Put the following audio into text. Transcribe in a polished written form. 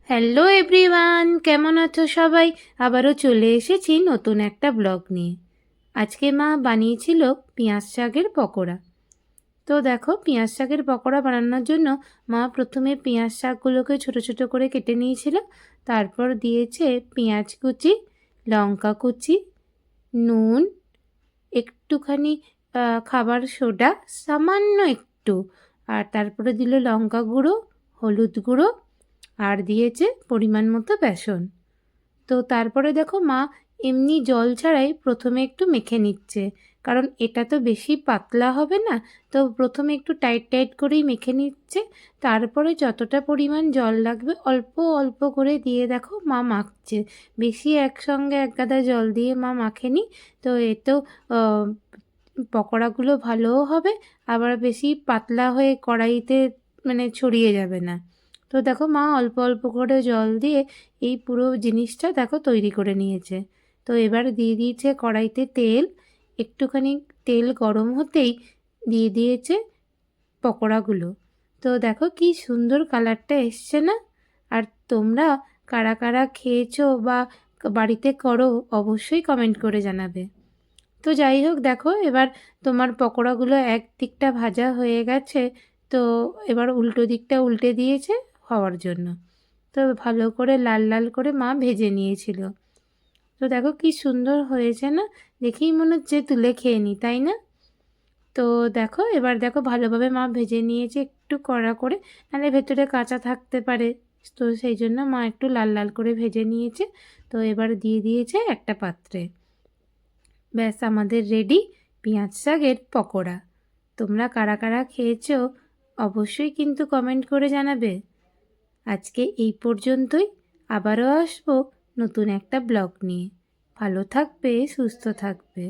Hello everyone, কেমন আছো সবাই? আবারও চলে এসেছি নতুন একটা ব্লগ নিয়ে। আজকে মা বানিয়েছিল পেঁয়াজ শাকের পকোড়া। তো দেখো, পেঁয়াজ শাকের পকোড়া বানানোর জন্য মা প্রথমে পেঁয়াজ শাকগুলোকে ছোট ছোট করে কেটে নিয়েছিল। তারপর দিয়েছে পেঁয়াজ কুচি, লঙ্কা কুচি, নুন, একটুখানি খাবার সোডা, সামান্য একটু, আর তারপরে দিল লঙ্কা গুঁড়ো, হলুদ গুঁড়ো, আর দিয়েছে পরিমাণ মতো বেসন। তো তারপরে দেখো মা এমনি জল ছাড়াই প্রথমে একটু মেখে নিচ্ছে, কারণ এটা তো বেশি পাতলা হবে না। তো প্রথমে একটু টাইট টাইট করেই মেখে নিচ্ছে। তারপরে যতটা পরিমাণ জল লাগবে অল্প অল্প করে দিয়ে দেখো মা মাখছে। বেশি একসঙ্গে এক গাদা জল দিয়ে মা মাখেনি। তো এতেও পকোড়াগুলো ভালোও হবে, আবার বেশি পাতলা হয়ে কড়াইতে মানে ছড়িয়ে যাবে না। তো দেখো মা অল্প অল্প করে জল দিয়ে এই পুরো জিনিসটা দেখো তৈরি করে নিয়েছে। তো এবার দিয়ে দিয়েছে কড়াইতে তেল। একটুখানি তেল গরম হতেই দিয়ে দিয়েছে পকোড়াগুলো। তো দেখো কি সুন্দর কালারটা এসছে না? আর তোমরা কারা কারা খেয়েছো বা বাড়িতে করো অবশ্যই কমেন্ট করে জানাবে। তো যাই হোক, দেখো এবার তোমার পকোড়াগুলো এক দিকটা ভাজা হয়ে গেছে। তো এবার উল্টো দিকটা উল্টে দিয়েছে হওয়ার জন্য। তো ভালো করে লাল লাল করে মা ভেজে নিয়েছিল। তো দেখো কি সুন্দর হয়েছে না? দেখেই মনে হচ্ছে তুলে খেয়ে নি, তাই না? তো দেখো এবার দেখো ভালোভাবে মা ভেজে নিয়েছে একটু কড়া করে, নাহলে ভেতরে কাঁচা থাকতে পারে। তো সেই জন্য মা একটু লাল লাল করে ভেজে নিয়েছে। তো এবার দিয়ে দিয়েছে একটা পাত্রে। ব্যাস আমাদের রেডি পেঁয়াজ শাকের পকোড়া। তোমরা কারা কারা খেয়েছো অবশ্যই কিন্তু কমেন্ট করে জানাবে। আজকে এই পর্যন্তই। আবারও আসবো নতুন একটা ব্লগ নিয়ে। ভালো থাকবে, সুস্থ থাকবে।